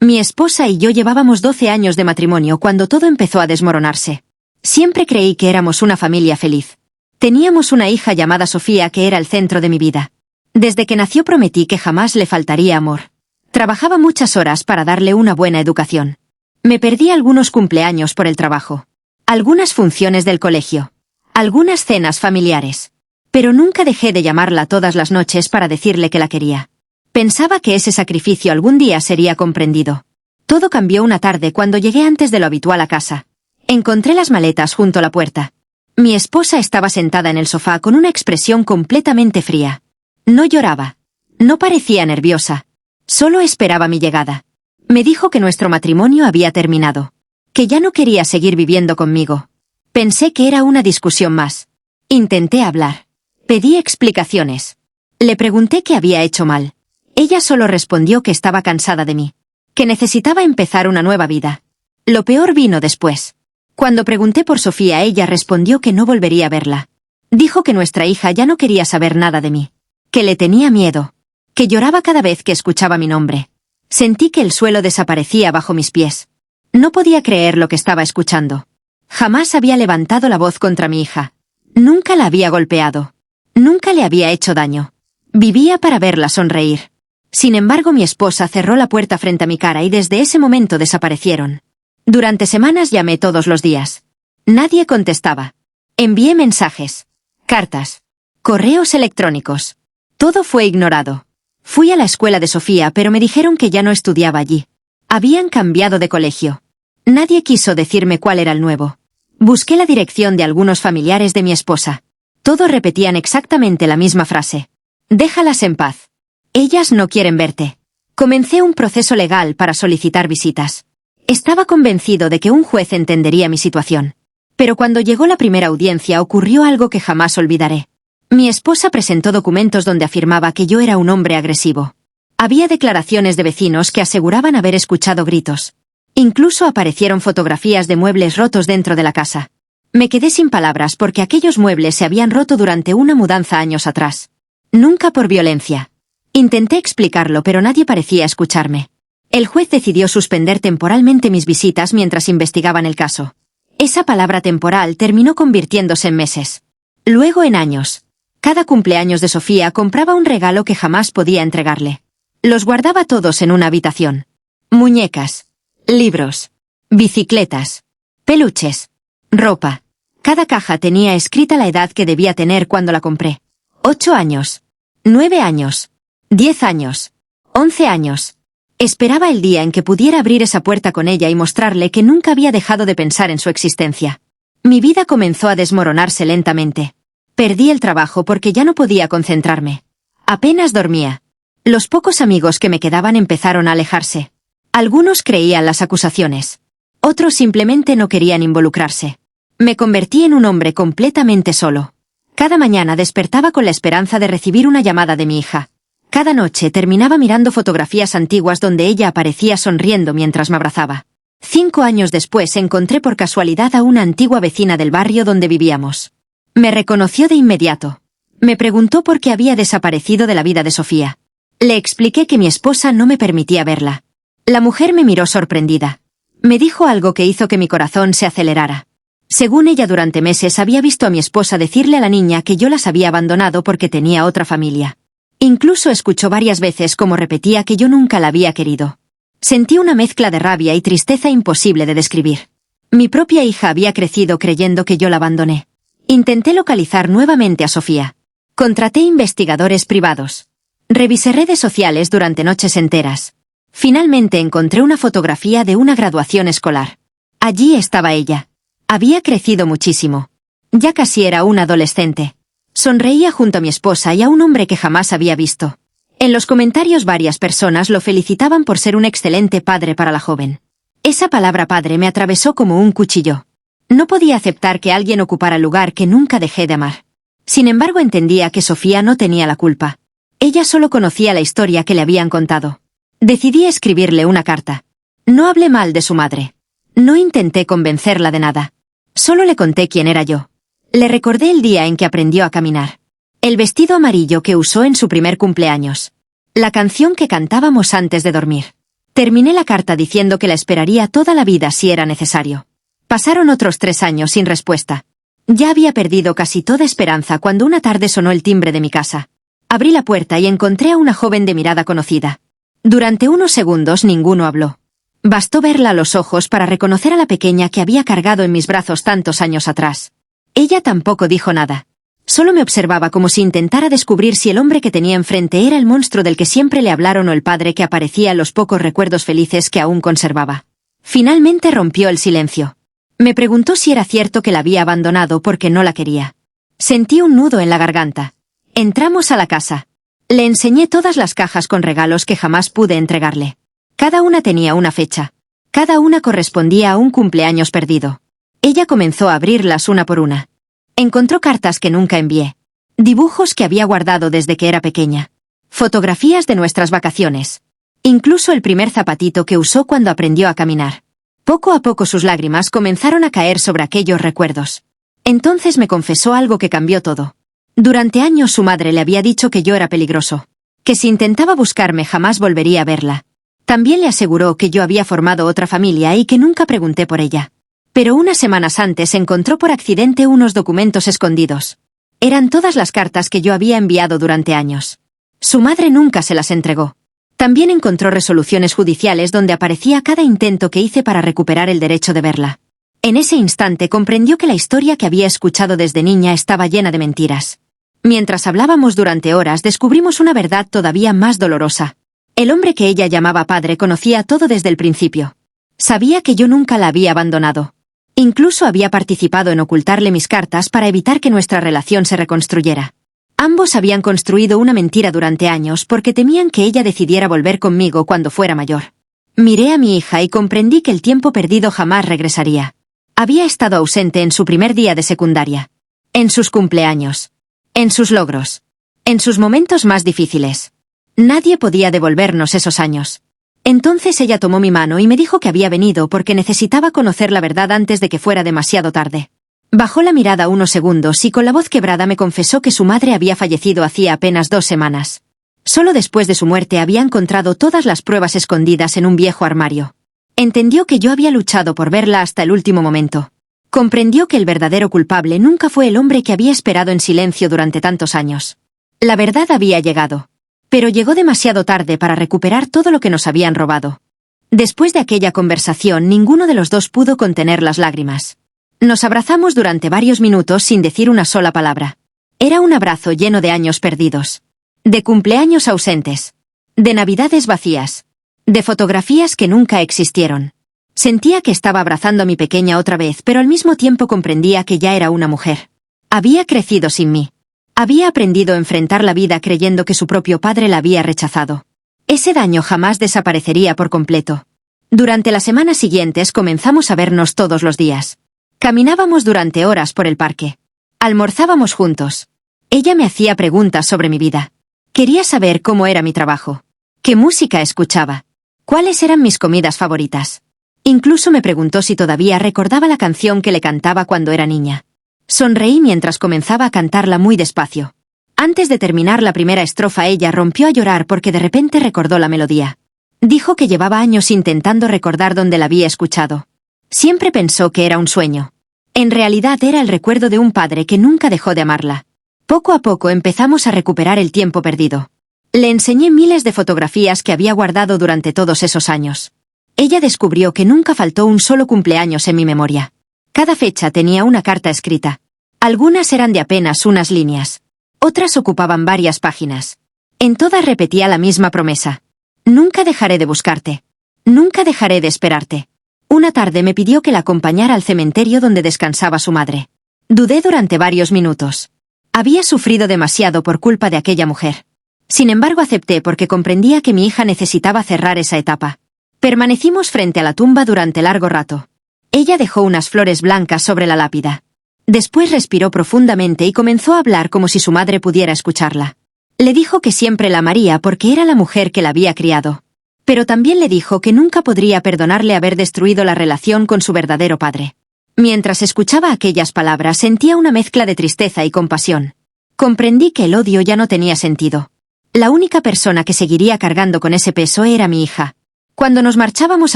Mi esposa y yo llevábamos 12 años de matrimonio cuando todo empezó a desmoronarse. Siempre creí que éramos una familia feliz. Teníamos una hija llamada Sofía que era el centro de mi vida. Desde que nació prometí que jamás le faltaría amor. Trabajaba muchas horas para darle una buena educación. Me perdí algunos cumpleaños por el trabajo, algunas funciones del colegio, algunas cenas familiares. Pero nunca dejé de llamarla todas las noches para decirle que la quería. Pensaba que ese sacrificio algún día sería comprendido. Todo cambió una tarde cuando llegué antes de lo habitual a casa. Encontré las maletas junto a la puerta. Mi esposa estaba sentada en el sofá con una expresión completamente fría. No lloraba. No parecía nerviosa. Solo esperaba mi llegada. Me dijo que nuestro matrimonio había terminado. Que ya no quería seguir viviendo conmigo. Pensé que era una discusión más. Intenté hablar. Pedí explicaciones. Le pregunté qué había hecho mal. Ella solo respondió que estaba cansada de mí. Que necesitaba empezar una nueva vida. Lo peor vino después. Cuando pregunté por Sofía, ella respondió que no volvería a verla. Dijo que nuestra hija ya no quería saber nada de mí. Que le tenía miedo. Que lloraba cada vez que escuchaba mi nombre. Sentí que el suelo desaparecía bajo mis pies. No podía creer lo que estaba escuchando. Jamás había levantado la voz contra mi hija. Nunca la había golpeado. Nunca le había hecho daño. Vivía para verla sonreír. Sin embargo, mi esposa cerró la puerta frente a mi cara y desde ese momento desaparecieron. Durante semanas llamé todos los días. Nadie contestaba. Envié mensajes, cartas, correos electrónicos. Todo fue ignorado. Fui a la escuela de Sofía, pero me dijeron que ya no estudiaba allí. Habían cambiado de colegio. Nadie quiso decirme cuál era el nuevo. Busqué la dirección de algunos familiares de mi esposa. Todos repetían exactamente la misma frase. Déjalas en paz. Ellas no quieren verte. Comencé un proceso legal para solicitar visitas. Estaba convencido de que un juez entendería mi situación. Pero cuando llegó la primera audiencia ocurrió algo que jamás olvidaré. Mi esposa presentó documentos donde afirmaba que yo era un hombre agresivo. Había declaraciones de vecinos que aseguraban haber escuchado gritos. Incluso aparecieron fotografías de muebles rotos dentro de la casa. Me quedé sin palabras porque aquellos muebles se habían roto durante una mudanza años atrás. Nunca por violencia. Intenté explicarlo, pero nadie parecía escucharme. El juez decidió suspender temporalmente mis visitas mientras investigaban el caso. Esa palabra temporal terminó convirtiéndose en meses. Luego en años. Cada cumpleaños de Sofía compraba un regalo que jamás podía entregarle. Los guardaba todos en una habitación. Muñecas, libros, bicicletas, peluches, ropa. Cada caja tenía escrita la edad que debía tener cuando la compré. 8 años, 9 años, 10 años, 11 años. Esperaba el día en que pudiera abrir esa puerta con ella y mostrarle que nunca había dejado de pensar en su existencia. Mi vida comenzó a desmoronarse lentamente. Perdí el trabajo porque ya no podía concentrarme. Apenas dormía. Los pocos amigos que me quedaban empezaron a alejarse. Algunos creían las acusaciones. Otros simplemente no querían involucrarse. Me convertí en un hombre completamente solo. Cada mañana despertaba con la esperanza de recibir una llamada de mi hija. Cada noche terminaba mirando fotografías antiguas donde ella aparecía sonriendo mientras me abrazaba. 5 años después encontré por casualidad a una antigua vecina del barrio donde vivíamos. Me reconoció de inmediato. Me preguntó por qué había desaparecido de la vida de Sofía. Le expliqué que mi esposa no me permitía verla. La mujer me miró sorprendida. Me dijo algo que hizo que mi corazón se acelerara. Según ella, durante meses había visto a mi esposa decirle a la niña que yo las había abandonado porque tenía otra familia. Incluso escuchó varias veces cómo repetía que yo nunca la había querido. Sentí una mezcla de rabia y tristeza imposible de describir. Mi propia hija había crecido creyendo que yo la abandoné. Intenté localizar nuevamente a Sofía. Contraté investigadores privados. Revisé redes sociales durante noches enteras. Finalmente encontré una fotografía de una graduación escolar. Allí estaba ella. Había crecido muchísimo. Ya casi era una adolescente. Sonreía junto a mi esposa y a un hombre que jamás había visto. En los comentarios varias personas lo felicitaban por ser un excelente padre para la joven. Esa palabra padre me atravesó como un cuchillo. No podía aceptar que alguien ocupara el lugar que nunca dejé de amar. Sin embargo, entendía que Sofía no tenía la culpa. Ella solo conocía la historia que le habían contado. Decidí escribirle una carta. No hablé mal de su madre. No intenté convencerla de nada. Solo le conté quién era yo. Le recordé el día en que aprendió a caminar. El vestido amarillo que usó en su primer cumpleaños. La canción que cantábamos antes de dormir. Terminé la carta diciendo que la esperaría toda la vida si era necesario. Pasaron otros 3 años sin respuesta. Ya había perdido casi toda esperanza cuando una tarde sonó el timbre de mi casa. Abrí la puerta y encontré a una joven de mirada conocida. Durante unos segundos ninguno habló. Bastó verla a los ojos para reconocer a la pequeña que había cargado en mis brazos tantos años atrás. Ella tampoco dijo nada. Solo me observaba como si intentara descubrir si el hombre que tenía enfrente era el monstruo del que siempre le hablaron o el padre que aparecía en los pocos recuerdos felices que aún conservaba. Finalmente rompió el silencio. Me preguntó si era cierto que la había abandonado porque no la quería. Sentí un nudo en la garganta. Entramos a la casa. Le enseñé todas las cajas con regalos que jamás pude entregarle. Cada una tenía una fecha. Cada una correspondía a un cumpleaños perdido. Ella comenzó a abrirlas una por una. Encontró cartas que nunca envié. Dibujos que había guardado desde que era pequeña. Fotografías de nuestras vacaciones. Incluso el primer zapatito que usó cuando aprendió a caminar. Poco a poco sus lágrimas comenzaron a caer sobre aquellos recuerdos. Entonces me confesó algo que cambió todo. Durante años su madre le había dicho que yo era peligroso. Que si intentaba buscarme jamás volvería a verla. También le aseguró que yo había formado otra familia y que nunca pregunté por ella. Pero unas semanas antes encontró por accidente unos documentos escondidos. Eran todas las cartas que yo había enviado durante años. Su madre nunca se las entregó. También encontró resoluciones judiciales donde aparecía cada intento que hice para recuperar el derecho de verla. En ese instante comprendió que la historia que había escuchado desde niña estaba llena de mentiras. Mientras hablábamos durante horas descubrimos una verdad todavía más dolorosa. El hombre que ella llamaba padre conocía todo desde el principio. Sabía que yo nunca la había abandonado. Incluso había participado en ocultarle mis cartas para evitar que nuestra relación se reconstruyera. Ambos habían construido una mentira durante años porque temían que ella decidiera volver conmigo cuando fuera mayor. Miré a mi hija y comprendí que el tiempo perdido jamás regresaría. Había estado ausente en su primer día de secundaria. En sus cumpleaños. En sus logros. En sus momentos más difíciles. Nadie podía devolvernos esos años. Entonces ella tomó mi mano y me dijo que había venido porque necesitaba conocer la verdad antes de que fuera demasiado tarde. Bajó la mirada unos segundos y con la voz quebrada me confesó que su madre había fallecido hacía apenas 2 semanas. Solo después de su muerte había encontrado todas las pruebas escondidas en un viejo armario. Entendió que yo había luchado por verla hasta el último momento. Comprendió que el verdadero culpable nunca fue el hombre que había esperado en silencio durante tantos años. La verdad había llegado. Pero llegó demasiado tarde para recuperar todo lo que nos habían robado. Después de aquella conversación, ninguno de los dos pudo contener las lágrimas. Nos abrazamos durante varios minutos sin decir una sola palabra. Era un abrazo lleno de años perdidos. De cumpleaños ausentes. De navidades vacías. De fotografías que nunca existieron. Sentía que estaba abrazando a mi pequeña otra vez, pero al mismo tiempo comprendía que ya era una mujer. Había crecido sin mí. Había aprendido a enfrentar la vida creyendo que su propio padre la había rechazado. Ese daño jamás desaparecería por completo. Durante las semanas siguientes comenzamos a vernos todos los días. Caminábamos durante horas por el parque. Almorzábamos juntos. Ella me hacía preguntas sobre mi vida. Quería saber cómo era mi trabajo. ¿Qué música escuchaba? ¿Cuáles eran mis comidas favoritas? Incluso me preguntó si todavía recordaba la canción que le cantaba cuando era niña. Sonreí mientras comenzaba a cantarla muy despacio. Antes de terminar la primera estrofa ella rompió a llorar porque de repente recordó la melodía. Dijo que llevaba años intentando recordar dónde la había escuchado. Siempre pensó que era un sueño. En realidad era el recuerdo de un padre que nunca dejó de amarla. Poco a poco empezamos a recuperar el tiempo perdido. Le enseñé miles de fotografías que había guardado durante todos esos años. Ella descubrió que nunca faltó un solo cumpleaños en mi memoria. Cada fecha tenía una carta escrita. Algunas eran de apenas unas líneas. Otras ocupaban varias páginas. En todas repetía la misma promesa. Nunca dejaré de buscarte. Nunca dejaré de esperarte. Una tarde me pidió que la acompañara al cementerio donde descansaba su madre. Dudé durante varios minutos. Había sufrido demasiado por culpa de aquella mujer. Sin embargo acepté porque comprendía que mi hija necesitaba cerrar esa etapa. Permanecimos frente a la tumba durante largo rato. Ella dejó unas flores blancas sobre la lápida. Después respiró profundamente y comenzó a hablar como si su madre pudiera escucharla. Le dijo que siempre la amaría porque era la mujer que la había criado. Pero también le dijo que nunca podría perdonarle haber destruido la relación con su verdadero padre. Mientras escuchaba aquellas palabras sentía una mezcla de tristeza y compasión. Comprendí que el odio ya no tenía sentido. La única persona que seguiría cargando con ese peso era mi hija. Cuando nos marchábamos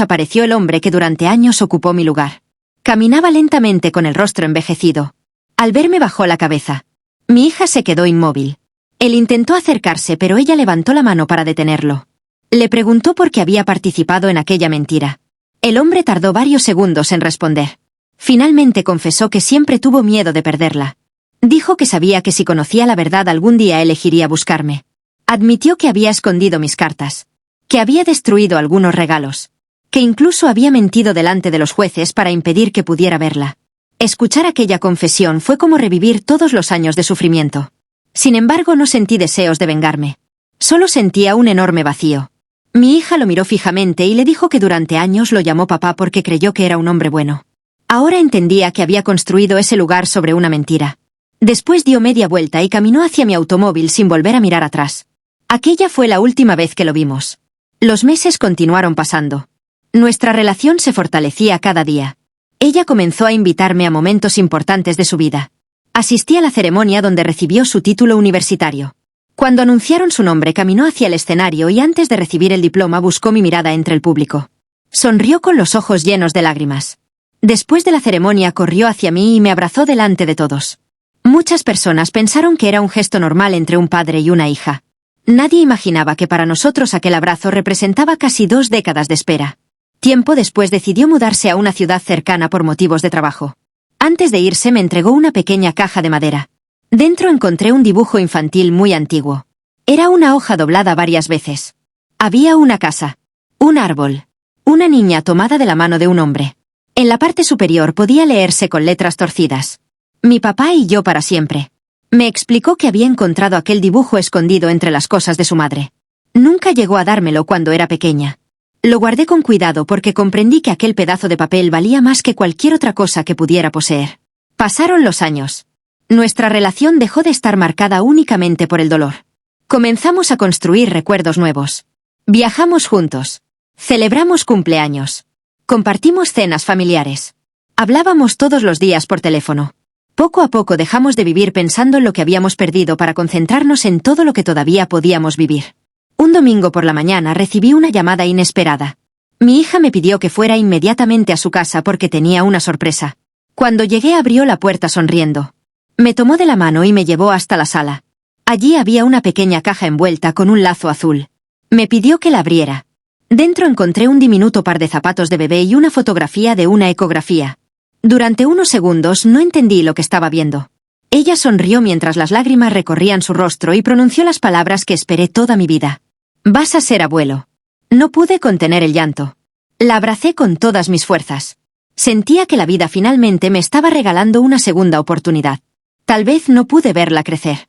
apareció el hombre que durante años ocupó mi lugar. Caminaba lentamente con el rostro envejecido. Al verme bajó la cabeza. Mi hija se quedó inmóvil. Él intentó acercarse, pero ella levantó la mano para detenerlo. Le preguntó por qué había participado en aquella mentira. El hombre tardó varios segundos en responder. Finalmente confesó que siempre tuvo miedo de perderla. Dijo que sabía que si conocía la verdad algún día elegiría buscarme. Admitió que había escondido mis cartas, que había destruido algunos regalos, que incluso había mentido delante de los jueces para impedir que pudiera verla. Escuchar aquella confesión fue como revivir todos los años de sufrimiento. Sin embargo, no sentí deseos de vengarme. Solo sentía un enorme vacío. Mi hija lo miró fijamente y le dijo que durante años lo llamó papá porque creyó que era un hombre bueno. Ahora entendía que había construido ese lugar sobre una mentira. Después dio media vuelta y caminó hacia mi automóvil sin volver a mirar atrás. Aquella fue la última vez que lo vimos. Los meses continuaron pasando. Nuestra relación se fortalecía cada día. Ella comenzó a invitarme a momentos importantes de su vida. Asistí a la ceremonia donde recibió su título universitario. Cuando anunciaron su nombre caminó hacia el escenario y antes de recibir el diploma buscó mi mirada entre el público. Sonrió con los ojos llenos de lágrimas. Después de la ceremonia corrió hacia mí y me abrazó delante de todos. Muchas personas pensaron que era un gesto normal entre un padre y una hija. Nadie imaginaba que para nosotros aquel abrazo representaba casi 2 décadas de espera. Tiempo después decidió mudarse a una ciudad cercana por motivos de trabajo. Antes de irse me entregó una pequeña caja de madera. Dentro encontré un dibujo infantil muy antiguo. Era una hoja doblada varias veces. Había una casa, un árbol, una niña tomada de la mano de un hombre. En la parte superior podía leerse con letras torcidas: mi papá y yo para siempre. Me explicó que había encontrado aquel dibujo escondido entre las cosas de su madre. Nunca llegó a dármelo cuando era pequeña. Lo guardé con cuidado porque comprendí que aquel pedazo de papel valía más que cualquier otra cosa que pudiera poseer. Pasaron los años. Nuestra relación dejó de estar marcada únicamente por el dolor. Comenzamos a construir recuerdos nuevos. Viajamos juntos. Celebramos cumpleaños. Compartimos cenas familiares. Hablábamos todos los días por teléfono. Poco a poco dejamos de vivir pensando en lo que habíamos perdido para concentrarnos en todo lo que todavía podíamos vivir. Un domingo por la mañana recibí una llamada inesperada. Mi hija me pidió que fuera inmediatamente a su casa porque tenía una sorpresa. Cuando llegué abrió la puerta sonriendo. Me tomó de la mano y me llevó hasta la sala. Allí había una pequeña caja envuelta con un lazo azul. Me pidió que la abriera. Dentro encontré un diminuto par de zapatos de bebé y una fotografía de una ecografía. Durante unos segundos no entendí lo que estaba viendo. Ella sonrió mientras las lágrimas recorrían su rostro y pronunció las palabras que esperé toda mi vida. «Vas a ser abuelo». No pude contener el llanto. La abracé con todas mis fuerzas. Sentía que la vida finalmente me estaba regalando una segunda oportunidad. Tal vez no pude verla crecer.